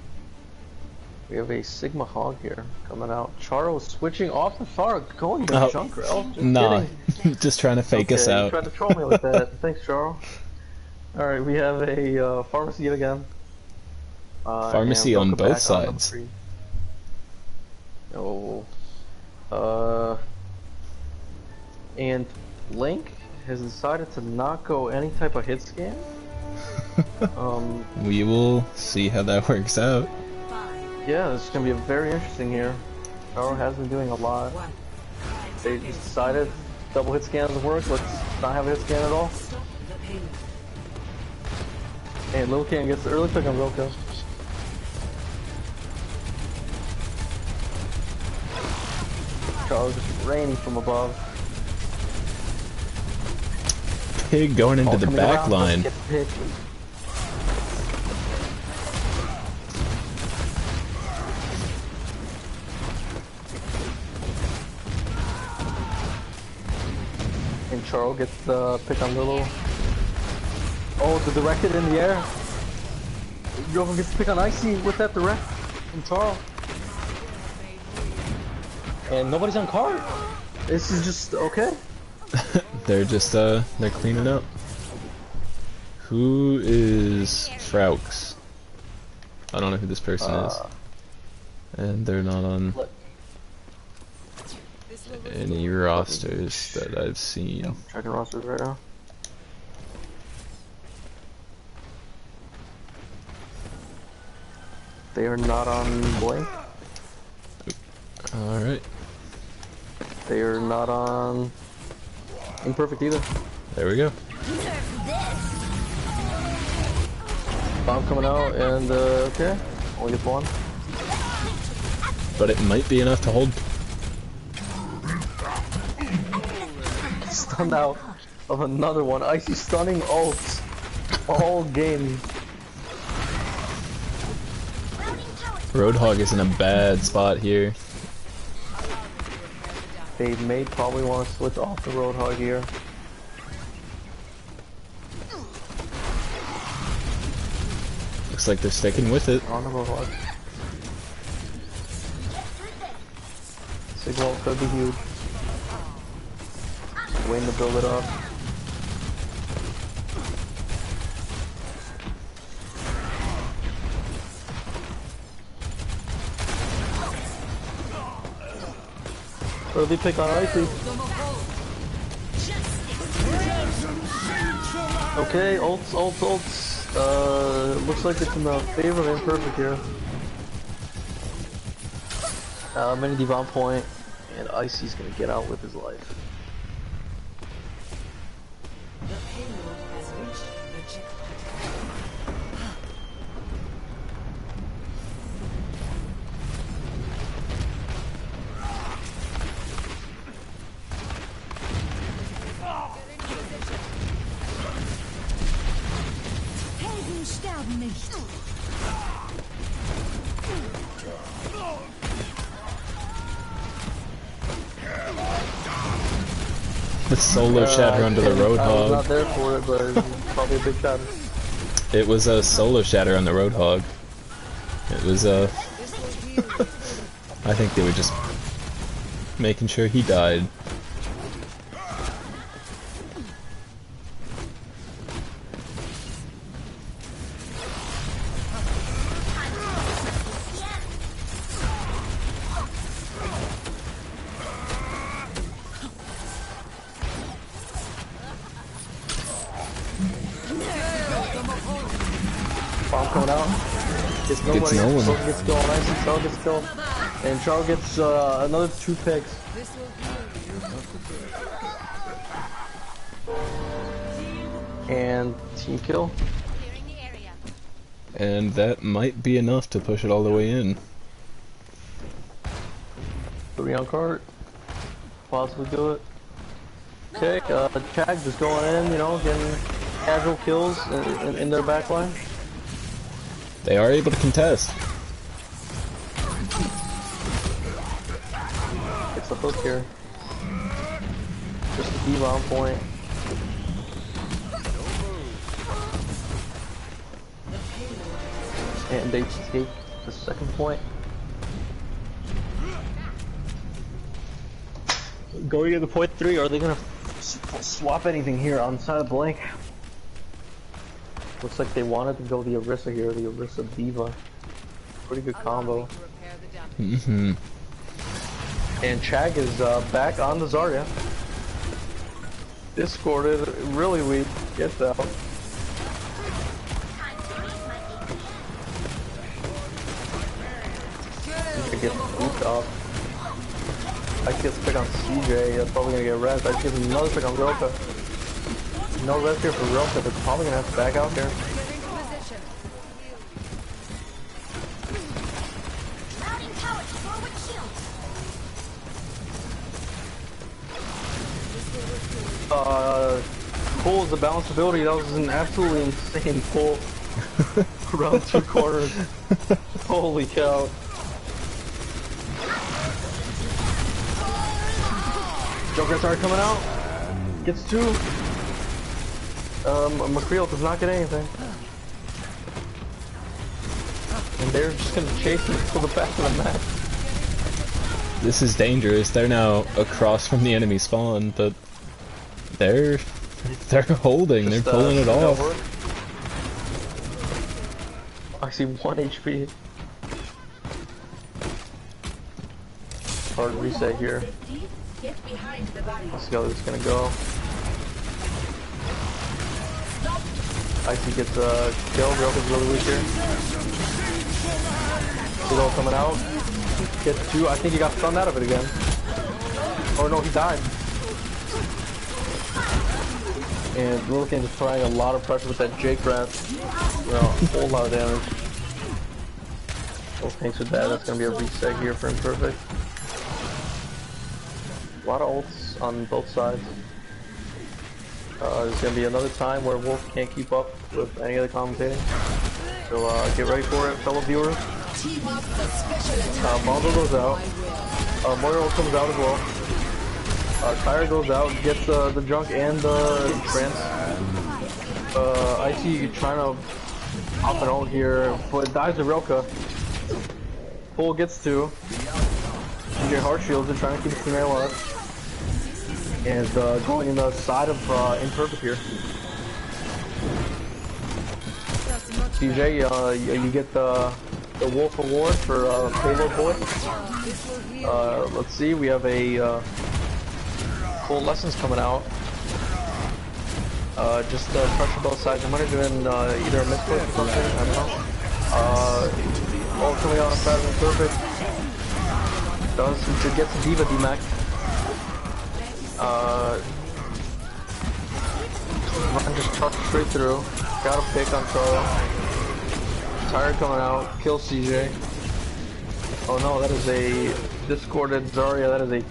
We have a Sigma Hog here coming out. Charo switching off the Pharah, going to Junkrell. Just Nah, kidding. just trying to fake us You out. tried to troll me with that. Thanks, Charo. All right, we have a pharmacy yet again. Pharmacy and on welcome both back on number sides. 3. Oh. And Link has decided to not go any type of hit scan. We will see how that works out. 5, Yeah, this is gonna be very interesting here. Charo has been doing a lot. 1. They just decided double hit scan doesn't work. Let's not have a hit scan at all. Stop the payload. And Lil Can gets the early pick on Wilco. Charo just raining from above. Pig going into the Coming back around, line. let's get the pick. And Charo gets the pick on Little. Oh, the directed in the air. Yoko gets the pick on Icy with that direct from Charo. And nobody's on card. This is just okay. they're just they're cleaning up. Who is Fraux? I don't know who this person is. And they're not on any rosters that I've seen. Checking rosters right now. They are not on Blink. Alright. They are not on Imperfect either. There we go. Bomb coming out and okay. Only gets one. But it might be enough to hold. Stunned out of another one. Icy stunning ults all game. Roadhog is in a bad spot here. They may probably want to switch off the Roadhog here. Looks like they're sticking with it. On the Roadhog. Signal could be huge. Waiting to build it up. Early pick on Icy. Okay, ults. Looks like it's in the favor of Imperfect here. Mini Devon point, and Icy's gonna get out with his life. The payload has reached the checkpoint. Helden sterben nicht. The solo shatter onto the I was Roadhog. not there for it, but it's probably a big shatter. It was a solo shatter on the Roadhog. It was I think they were just making sure he died. Bomb coming out. Gets nobody. Gets no one. Soul gets killed. Icy Char gets killed. And Char gets another 2 picks. And team kill. And that might be enough to push it all the way in. 3 on cart. Possibly do it. Okay, Chag just going in, you know, getting casual kills in their backline. They are able to contest. It's the hook here. Just a D-bomb point. And they take the second point. Going into point 3, are they gonna swap anything here on the side of Blank? Looks like they wanted to go the Orisa here, the Orisa Diva. Pretty good combo. Mm-hmm. And Chag is back on the Zarya. Discorded, really weak, gets out. He gets booped up. I get pick on CJ, that's probably gonna get rest. I get another pick on Roka. No rest here for Roka, but probably gonna have to back out there. Pull is the balance ability. That was an absolutely insane pull. Around 2 corners. Holy cow. Joker started coming out. Gets 2. McCreel does not get anything. And they're just gonna chase him to the back of the map. This is dangerous. They're now across from the enemy spawn, but They're holding. They're pulling it off. I see 1 HP. Hard reset here. Get behind the barrier. Let's see how this is gonna go. Icy gets killed. Roka's really weak here. Sigo coming out. Gets 2. I think he got stunned out of it again. Oh no, he died. And Wilkin is trying a lot of pressure with that Jake Breath. You know, a whole lot of damage. Well, thanks for that. That's gonna be a reset here for Imperfect. A lot of ults on both sides. There's gonna be another time where Wolf can't keep up with any of the commentating. So get ready for it, fellow viewers. Mongo goes out. Moira comes out as well. Tyre goes out, gets the junk and the trance. Icy trying to hop an ult here, but it dies to Rilka. Pull gets 2. Your hard shields and trying to keep the teammate alive. And going in the side of Imperfect here. CJ, you get the Wolf Award for Payload Boy. Let's see, we have a full lessons coming out. Just pressure both sides. I might have been either a misclick or something, I don't know. All coming out on side of Imperfect. It gets a Diva DMAC. Run just trucked straight through. Got a pick on Charlo. Tyre coming out. Kill CJ. Oh no, that is a discorded Zarya. That is a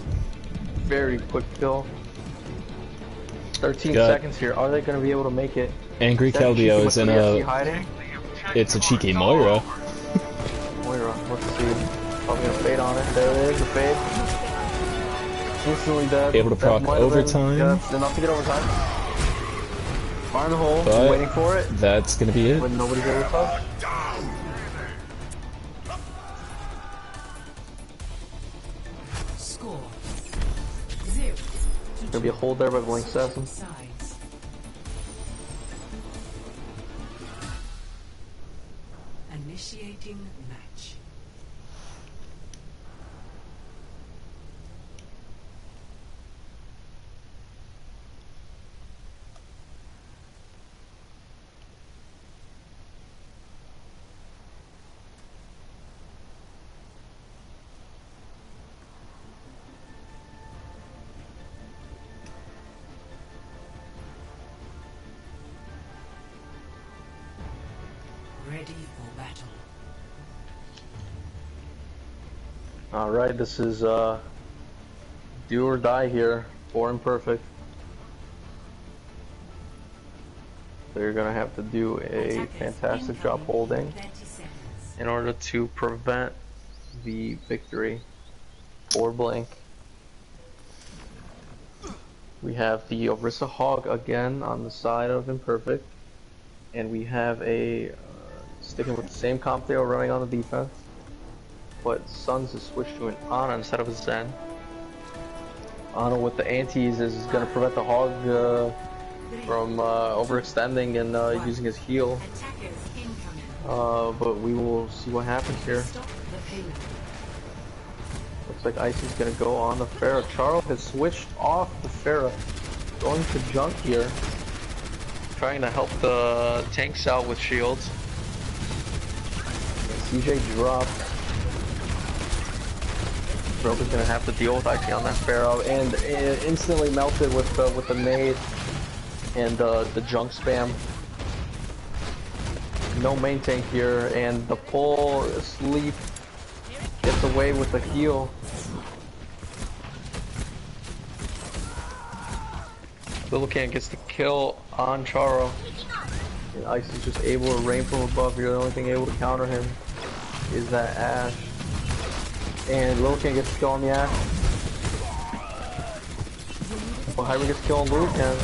very quick kill. 13 seconds here. Are they going to be able to make it? Angry Caldio is in a... hiding? It's a cheeky Moira. Moira, let's see. Probably going to fade on it. There it is, the fade. Instantly dead. Able to proc overtime. Enough to get overtime. Fire in the hole, But waiting for it. That's gonna be it. But nobody's able to touch. Score 0. Gonna be a hold there by Blink Assassin. Sides. Initiating match. Ready for battle. Alright, this is do or die here for Imperfect. They're gonna have to do a fantastic job holding 30 seconds. in order to prevent the victory for Blink. We have the Orisa Hog again on the side of Imperfect, and we have a sticking with the same comp they were running on the defense, but Suns has switched to an Ana instead of a Zen. Ana with the antis is going to prevent the Hog from overextending and using his heal. Attackers incoming. But we will see what happens here. Stop the payload. Looks like Icy's gonna go on the Pharah. Charles has switched off the Pharah, going to junk here, trying to help the tanks out with shields. CJ dropped. Broker's gonna have to deal with Icy on that Pharah, and it instantly melted with the nade and the junk spam. No main tank here, and the pull sleep gets away with the heal. Lilican gets the kill on Charo. And Ice is just able to rain from above here. The only thing able to counter him is that Ashe. And Lilican gets the kill on the Ashe. Well, Hyber gets the kill on Lilican.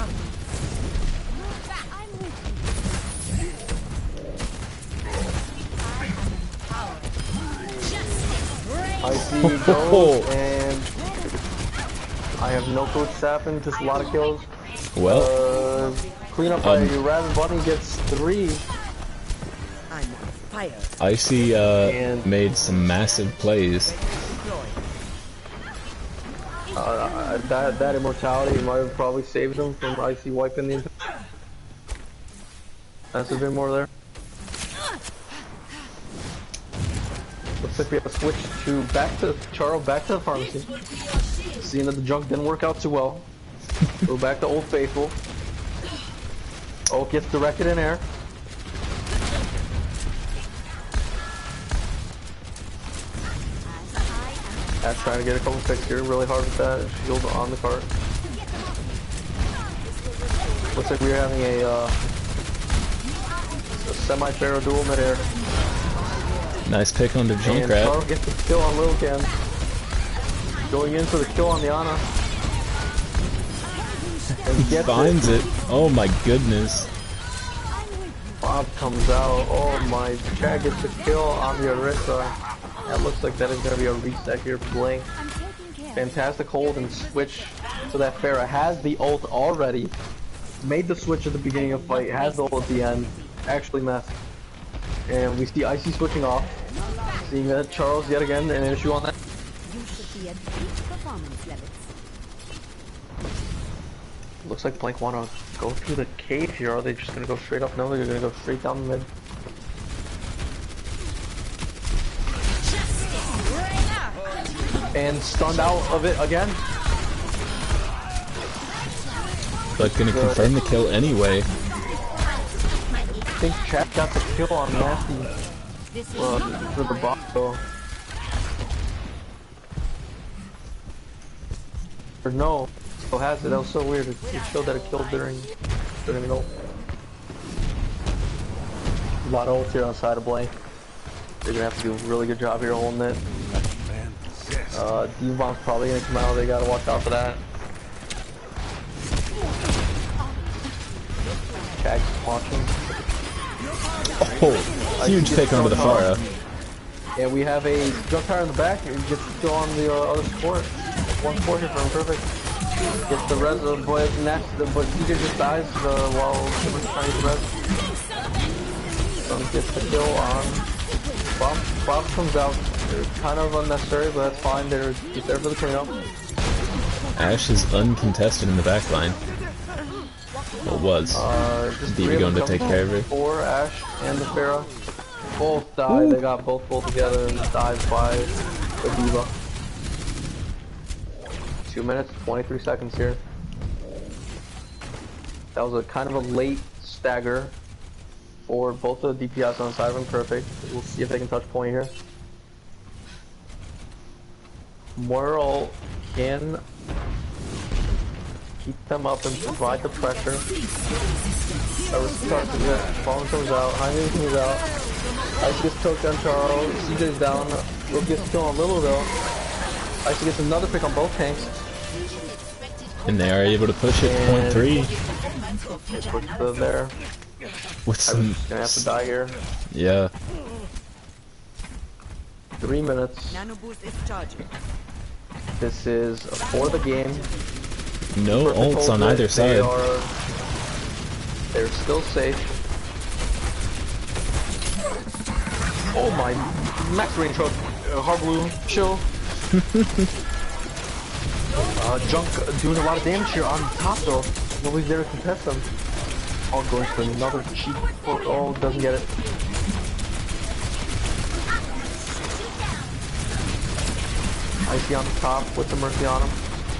Icy goes, and I have no clue what's happened, just a lot of kills. Well, Cleanup by Raven Bunny gets 3. Icy And- made some massive plays. That immortality might have probably saved him from Icy wiping the. Has there been more there? Looks like we have to switch to back to the pharmacy. Seeing that the junk didn't work out too well. Go back to Old Faithful. Oh, gets directed in air. Ash trying to get a couple picks here, really hard with that. Shield on the cart. Looks like we're having a semi-pharaoh duel mid-air. Nice pick on the And Junkrat. Charles gets the kill on Lil Cam. Going in for the kill on the Ana. And he gets Finds it. Oh my goodness. Bob comes out. Oh my, Chad gets the kill on the Orisa. That looks like that is going to be a reset here for Blink. Fantastic hold and switch so that Pharah has the ult already. Made the switch at the beginning of the fight, has the ult at the end. Actually messed. And we see Icy switching off. Seeing that Charles yet again an issue on that. You should be at peak performance levels. Looks like Blank wanna go through the cave here. Are they just gonna go straight up? No, they're gonna go straight down the mid. And stunned out of it again. But gonna confirm the kill anyway. I think Chad got the kill on Nasty for the bot though. Or no, still has it. That was so weird. It showed that it killed during the ult. A lot of ults here on side of Blake. They're gonna have to do a really good job here holding it. D-Bomb's probably gonna come out. They gotta watch out for that. Chad's watching. Oh, huge pick onto the Pharah. And we have a jump tire in the back. It gets to go on the other support. One support here for Imperfect. Gets the res, but CJ just dies while Timber's trying to get the res. Gets the kill on Bob comes out. They're kind of unnecessary, but that's fine. They're just there for the cleanup. Ash is uncontested in the back line. Well, was. D.Va going to take care of her. 4, Ash and the Pharah. Both die. They got both pulled together and died by the D.Va. 2 minutes, 23 seconds here. That was a kind of a late stagger for both of the DPS on the side of Imperfect. We'll see if they can touch point here. Moral can keep them up and provide the pressure. Fallen comes out, Jaime comes out. Ice gets choked on Charles, CJ's down, Will gets killed on Little though. Ice gets another pick on both tanks. And they are able to push it, point 3. Push there. With some... Gonna have to die here. Yeah. 3 minutes. This is for the game. No ults on either side. They're still safe. Oh my, max range hook. Hard blue, chill. Junk doing a lot of damage here on top though. Nobody's there to contest them. Oh, going for another cheap hook. Oh, doesn't get it. Icy on the top with the Mercy on him.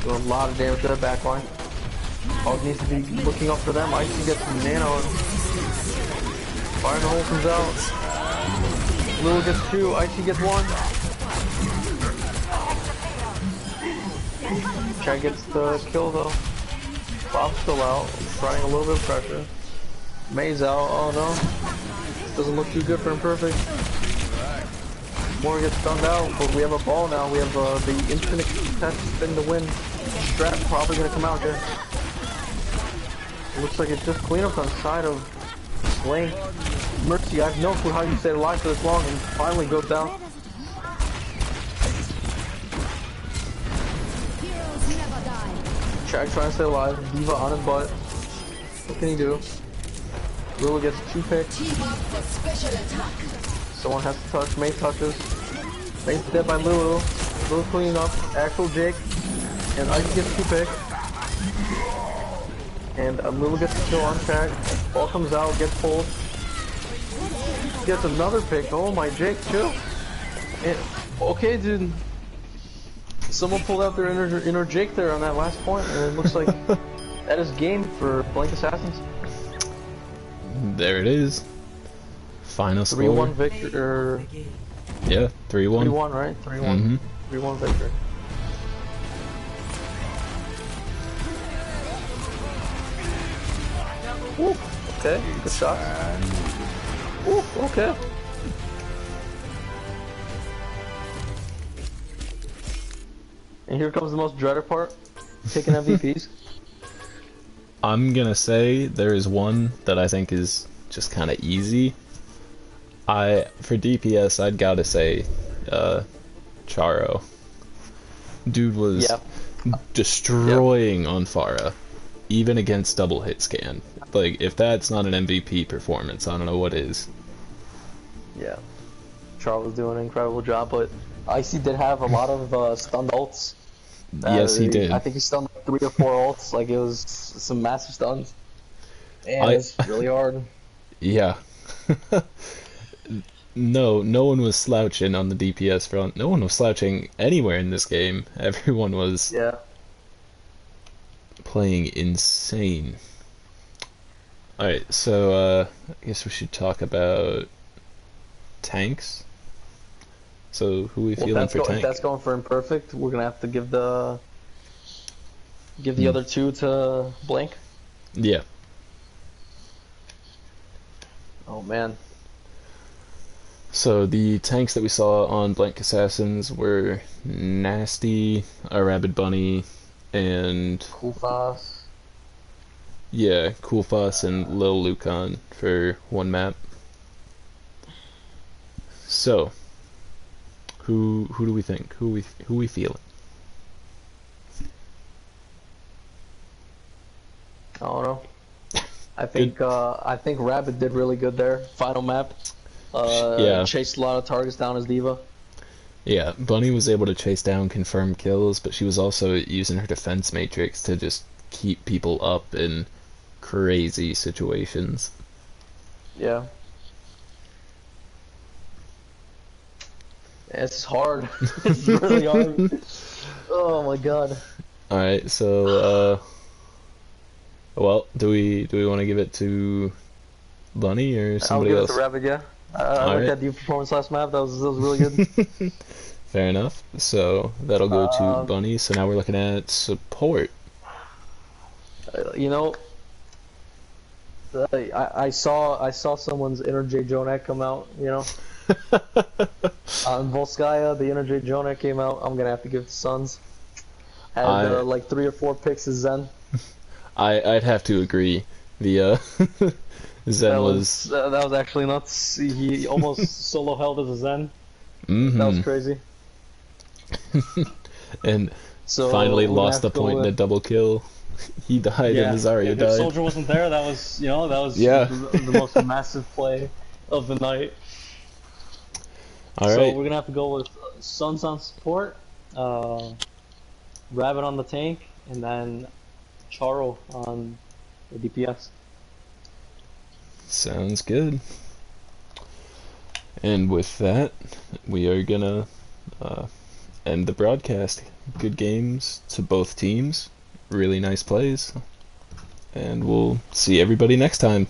Doing a lot of damage to that backline. Hog needs to be looking up for them. Icy gets some nano. Fire in the hole comes out. Lil gets 2. Icy gets 1. Chad gets the kill though. Bob's still out. Trying a little bit of pressure. May's out. Oh no. Doesn't look too good for Imperfect. Moore gets stunned out, but we have a ball now. We have the infinite test spin to win. Strat probably gonna come out here. It looks like it's just cleanup on the side of Slane. Mercy, I have no clue how you stayed alive for this long and finally goes down. Heroes never die. Chad trying to stay alive. D.Va on his butt. What can he do? Lulu gets 2 picks. Someone has to touch. May touches. May's dead by Lulu. Lulu cleaning up. Actual Jake. And Ike gets 2 picks. And Lulu gets a kill on track. Ball comes out, gets pulled. Gets another pick. Oh my Jake, chill. And, okay, dude. Someone pulled out their inner Jake there on that last point, and it looks like that is game for Blank Assassins. There it is. Final score. 3-1 victor. Yeah, 3-1. 3-1, right? 3-1. 3-1 victor. Ooh, okay, good shot. Ooh, okay. And here comes the most dreaded part, picking MVPs. I'm gonna say there is one that I think is just kind of easy. For DPS, I'd gotta say, Charo. Dude was destroying on Pharah, even against double hit scan. Like, if that's not an MVP performance, I don't know what is. Yeah, Charo was doing an incredible job, but Icy did have a lot of stunned ults. Yes, he did. I think he stunned like 3 or 4 ults. Like, it was some massive stuns. And it's really hard. Yeah. No one was slouching on the DPS front. No one was slouching anywhere in this game. Everyone was playing insane. Alright, so I guess we should talk about tanks. So who we feeling for tank? If that's going for Imperfect, we're gonna have to give the other 2 to Blank. Yeah. Oh man. So the tanks that we saw on Blank Assassins were Nasty, a Rabid Bunny, and Kulfas. Yeah, Kulfas and Lil Lucan for one map. So who do we think? Who we feeling? I don't know. I think Rabbit did really good there. Final map. Chased a lot of targets down as Diva. Yeah, Bunny was able to chase down confirmed kills, but she was also using her defense matrix to just keep people up in crazy situations. Yeah. It's hard. It's really hard. Oh my god. Alright, so well, do we want to give it to Bunny or somebody else? I'll give it to Rabbit, yeah. I looked at the performance last map, that was really good. Fair enough. So that'll go to Bunny. So now we're looking at support. You know, I saw someone's inner J Jonak come out. You know, on Volskaya, the inner J Jonak came out. I'm gonna have to give it to Suns. Had like 3 or 4 picks of Zen. I'd have to agree. The Zen that was actually nuts. He almost solo held as a Zen. Mm-hmm. That was crazy. And so finally lost the point in a double kill. He died and Nazario died. If Soldier wasn't there, that was the most massive play of the night. Alright. So we're gonna have to go with Suns on support, Rabbit on the tank, and then Charo on the DPS. Sounds good. And with that, we are gonna end the broadcast. Good games to both teams. Really nice plays. And we'll see everybody next time.